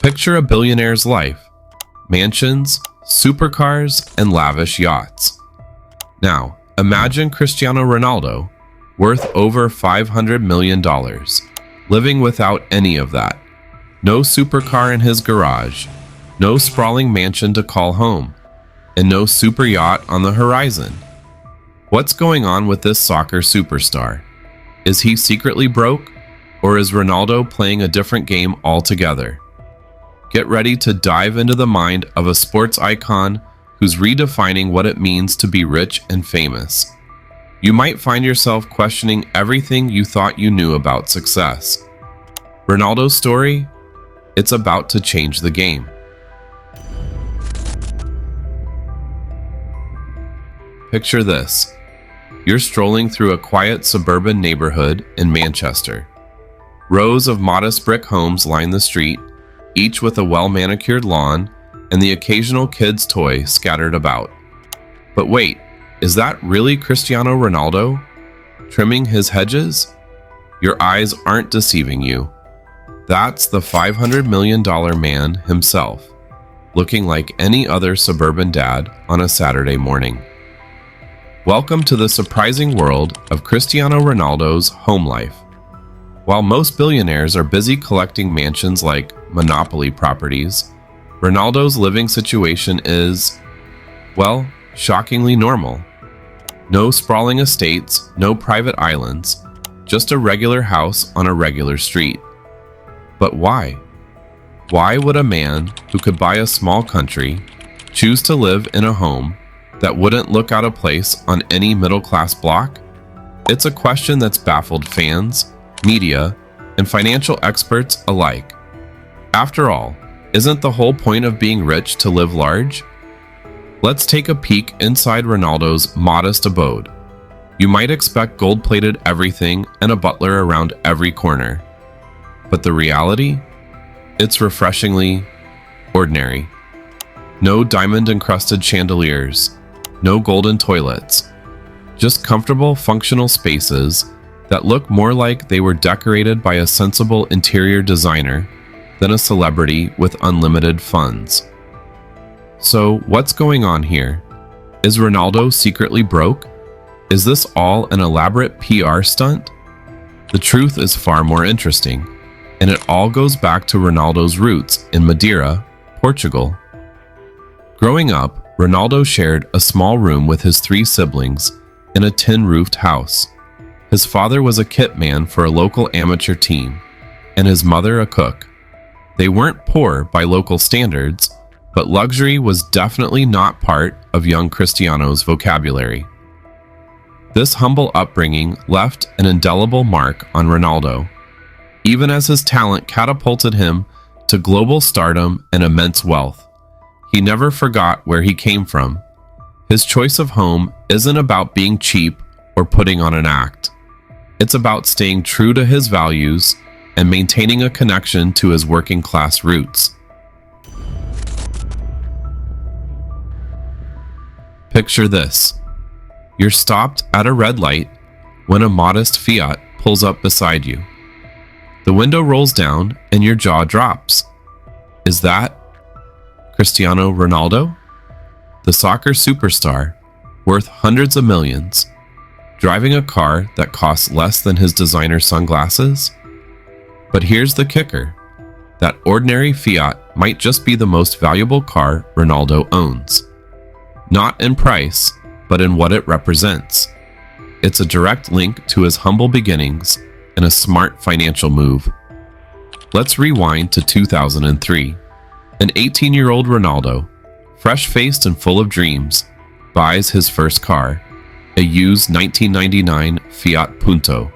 Picture a billionaire's life: mansions, supercars, and lavish yachts. Now, imagine Cristiano Ronaldo, worth over $500 million, living without any of that. No supercar in his garage, no sprawling mansion to call home, and no super yacht on the horizon. What's going on with this soccer superstar? Is he secretly broke, or is Ronaldo playing a different game altogether? Get ready to dive into the mind of a sports icon who's redefining what it means to be rich and famous. You might find yourself questioning everything you thought you knew about success. Ronaldo's story? It's about to change the game. Picture this. You're strolling through a quiet suburban neighborhood in Manchester. Rows of modest brick homes line the street, each with a well-manicured lawn and the occasional kid's toy scattered about. But wait, is that really Cristiano Ronaldo? Trimming his hedges? Your eyes aren't deceiving you. That's the $500 million man himself, looking like any other suburban dad on a Saturday morning. Welcome to the surprising world of Cristiano Ronaldo's home life. While most billionaires are busy collecting mansions like monopoly properties, Ronaldo's living situation is, well, shockingly normal. No sprawling estates, no private islands, just a regular house on a regular street. But why? Why would a man who could buy a small country choose to live in a home that wouldn't look out of place on any middle-class block? It's a question that's baffled fans, media, and financial experts alike. After all, isn't the whole point of being rich to live large? Let's take a peek inside Ronaldo's modest abode. You might expect gold-plated everything and a butler around every corner. But the reality? It's refreshingly ordinary. No diamond-encrusted chandeliers, no golden toilets, just comfortable, functional spaces that look more like they were decorated by a sensible interior designer than a celebrity with unlimited funds. So, what's going on here? Is Ronaldo secretly broke? Is this all an elaborate PR stunt? The truth is far more interesting, and it all goes back to Ronaldo's roots in Madeira, Portugal. Growing up, Ronaldo shared a small room with his 3 siblings in a tin-roofed house. His father was a kit man for a local amateur team, and his mother a cook. They weren't poor by local standards, but luxury was definitely not part of young Cristiano's vocabulary. This humble upbringing left an indelible mark on Ronaldo, even as his talent catapulted him to global stardom and immense wealth. He never forgot where he came from. His choice of home isn't about being cheap or putting on an act. It's about staying true to his values and maintaining a connection to his working-class roots. Picture this. You're stopped at a red light when a modest Fiat pulls up beside you. The window rolls down and your jaw drops. Is that Cristiano Ronaldo? The soccer superstar, worth hundreds of millions, driving a car that costs less than his designer sunglasses? But here's the kicker. That ordinary Fiat might just be the most valuable car Ronaldo owns. Not in price, but in what it represents. It's a direct link to his humble beginnings and a smart financial move. Let's rewind to 2003. An 18-year-old Ronaldo, fresh-faced and full of dreams, buys his first car, a used 1999 Fiat Punto.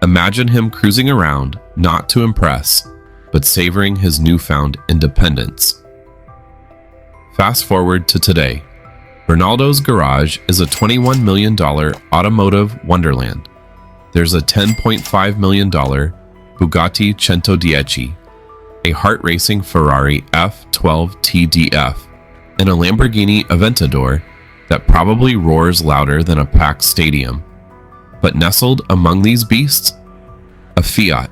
Imagine him cruising around, not to impress, but savoring his newfound independence. Fast forward to today. Ronaldo's garage is a $21 million automotive wonderland. There's a $10.5 million Bugatti 110, a heart-racing Ferrari F12 TDF, and a Lamborghini Aventador that probably roars louder than a packed stadium. But nestled among these beasts? A Fiat.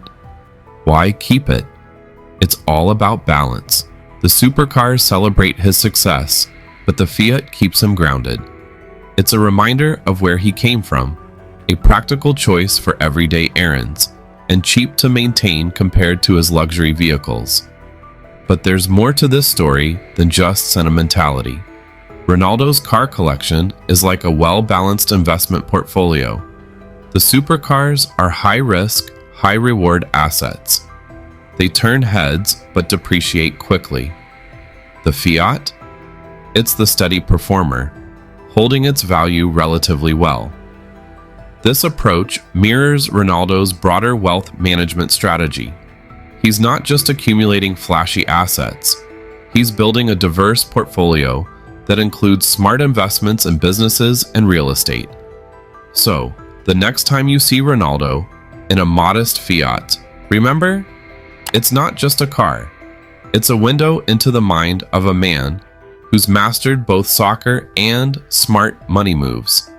Why keep it? It's all about balance. The supercars celebrate his success, but the Fiat keeps him grounded. It's a reminder of where he came from, a practical choice for everyday errands, and cheap to maintain compared to his luxury vehicles. But there's more to this story than just sentimentality. Ronaldo's car collection is like a well-balanced investment portfolio. The supercars are high-risk, high-reward assets. They turn heads but depreciate quickly. The Fiat? It's the steady performer, holding its value relatively well. This approach mirrors Ronaldo's broader wealth management strategy. He's not just accumulating flashy assets. He's building a diverse portfolio that includes smart investments in businesses and real estate. So, the next time you see Ronaldo in a modest Fiat, remember, it's not just a car. It's a window into the mind of a man who's mastered both soccer and smart money moves.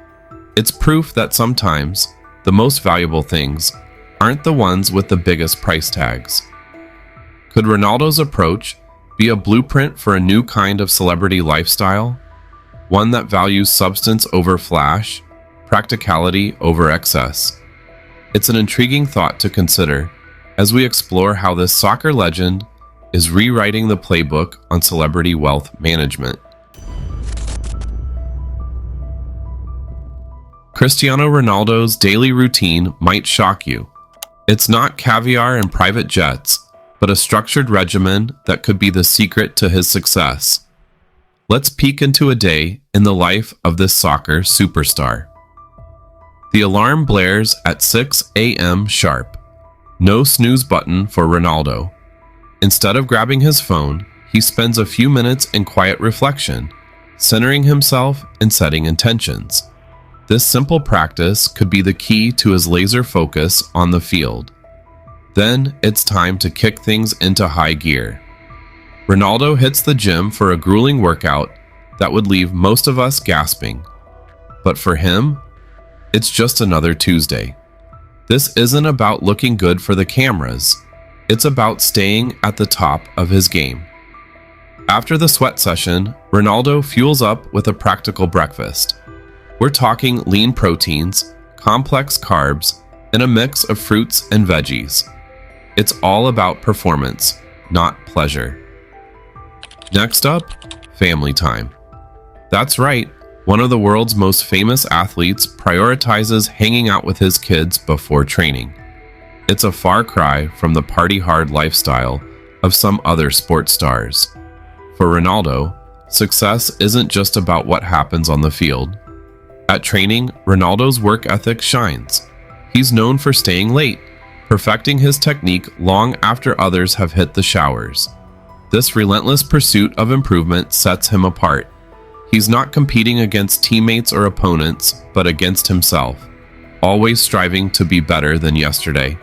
It's proof that sometimes the most valuable things aren't the ones with the biggest price tags. Could Ronaldo's approach be a blueprint for a new kind of celebrity lifestyle? One that values substance over flash, practicality over excess. It's an intriguing thought to consider as we explore how this soccer legend is rewriting the playbook on celebrity wealth management. Cristiano Ronaldo's daily routine might shock you. It's not caviar and private jets, but a structured regimen that could be the secret to his success. Let's peek into a day in the life of this soccer superstar. The alarm blares at 6 a.m. sharp. No snooze button for Ronaldo. Instead of grabbing his phone, he spends a few minutes in quiet reflection, centering himself and setting intentions. This simple practice could be the key to his laser focus on the field. Then it's time to kick things into high gear. Ronaldo hits the gym for a grueling workout that would leave most of us gasping. But for him, it's just another Tuesday. This isn't about looking good for the cameras. It's about staying at the top of his game. After the sweat session, Ronaldo fuels up with a practical breakfast. We're talking lean proteins, complex carbs, and a mix of fruits and veggies. It's all about performance, not pleasure. Next up, family time. That's right, one of the world's most famous athletes prioritizes hanging out with his kids before training. It's a far cry from the party-hard lifestyle of some other sports stars. For Ronaldo, success isn't just about what happens on the field. At training, Ronaldo's work ethic shines. He's known for staying late, perfecting his technique long after others have hit the showers. This relentless pursuit of improvement sets him apart. He's not competing against teammates or opponents, but against himself, always striving to be better than yesterday.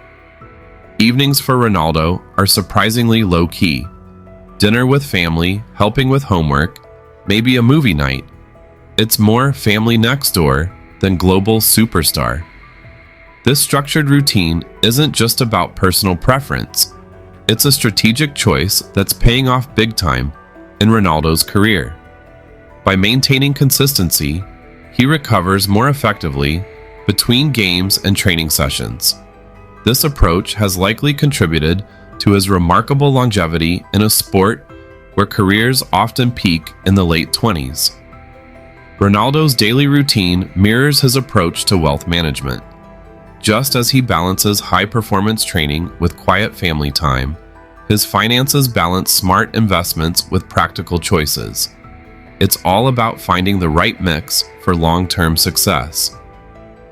Evenings for Ronaldo are surprisingly low-key. Dinner with family, helping with homework, maybe a movie night. It's more family next door than global superstar. This structured routine isn't just about personal preference. It's a strategic choice that's paying off big time in Ronaldo's career. By maintaining consistency, he recovers more effectively between games and training sessions. This approach has likely contributed to his remarkable longevity in a sport where careers often peak in the late 20s. Ronaldo's daily routine mirrors his approach to wealth management. Just as he balances high-performance training with quiet family time, his finances balance smart investments with practical choices. It's all about finding the right mix for long-term success.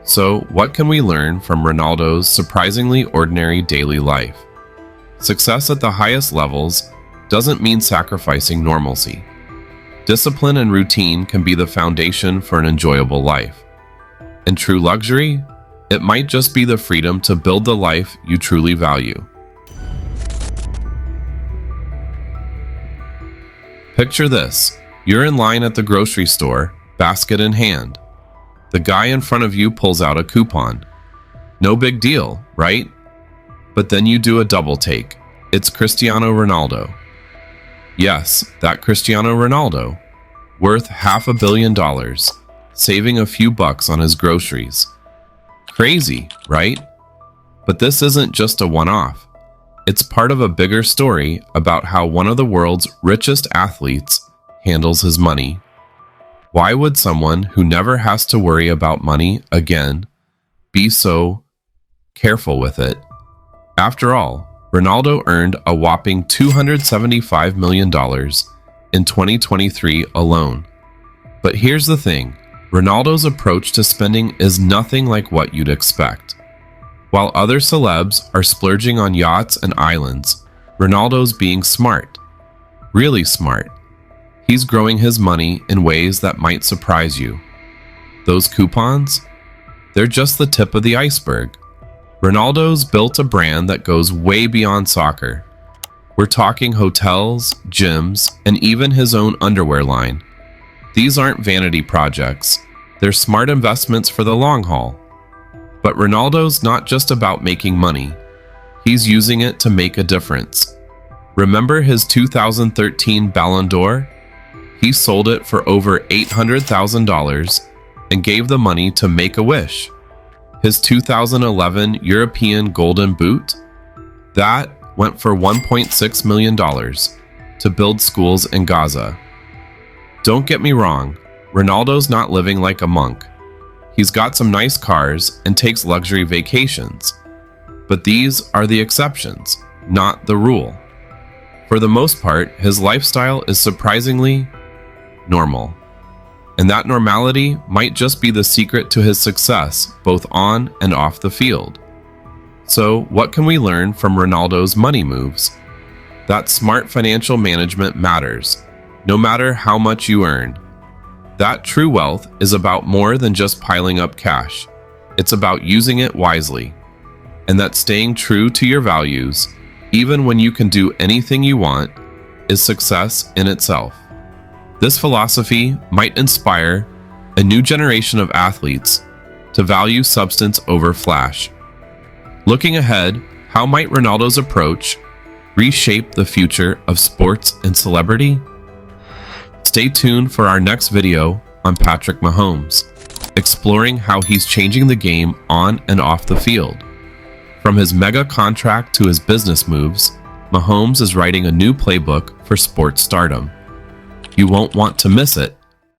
So, what can we learn from Ronaldo's surprisingly ordinary daily life? Success at the highest levels doesn't mean sacrificing normalcy. Discipline and routine can be the foundation for an enjoyable life. And true luxury? It might just be the freedom to build the life you truly value. Picture this. You're in line at the grocery store, basket in hand. The guy in front of you pulls out a coupon. No big deal, right? But then you do a double take. It's Cristiano Ronaldo. Yes, that Cristiano Ronaldo, worth $500 million, saving a few bucks on his groceries. Crazy, right? But this isn't just a one-off. It's part of a bigger story about how one of the world's richest athletes handles his money. Why would someone who never has to worry about money again be so careful with it? After all, Ronaldo earned a whopping $275 million in 2023 alone. But here's the thing, Ronaldo's approach to spending is nothing like what you'd expect. While other celebs are splurging on yachts and islands, Ronaldo's being smart. Really smart. He's growing his money in ways that might surprise you. Those coupons? They're just the tip of the iceberg. Ronaldo's built a brand that goes way beyond soccer. We're talking hotels, gyms, and even his own underwear line. These aren't vanity projects. They're smart investments for the long haul. But Ronaldo's not just about making money. He's using it to make a difference. Remember his 2013 Ballon d'Or? He sold it for over $800,000 and gave the money to Make-A-Wish. His 2011 European Golden Boot? That went for $1.6 million to build schools in Gaza. Don't get me wrong, Ronaldo's not living like a monk. He's got some nice cars and takes luxury vacations. But these are the exceptions, not the rule. For the most part, his lifestyle is surprisingly normal. And that normality might just be the secret to his success, both on and off the field. So, what can we learn from Ronaldo's money moves? That smart financial management matters, no matter how much you earn. That true wealth is about more than just piling up cash. It's about using it wisely. And that staying true to your values, even when you can do anything you want, is success in itself. This philosophy might inspire a new generation of athletes to value substance over flash. Looking ahead, how might Ronaldo's approach reshape the future of sports and celebrity? Stay tuned for our next video on Patrick Mahomes, exploring how he's changing the game on and off the field. From his mega contract to his business moves, Mahomes is writing a new playbook for sports stardom. You won't want to miss it.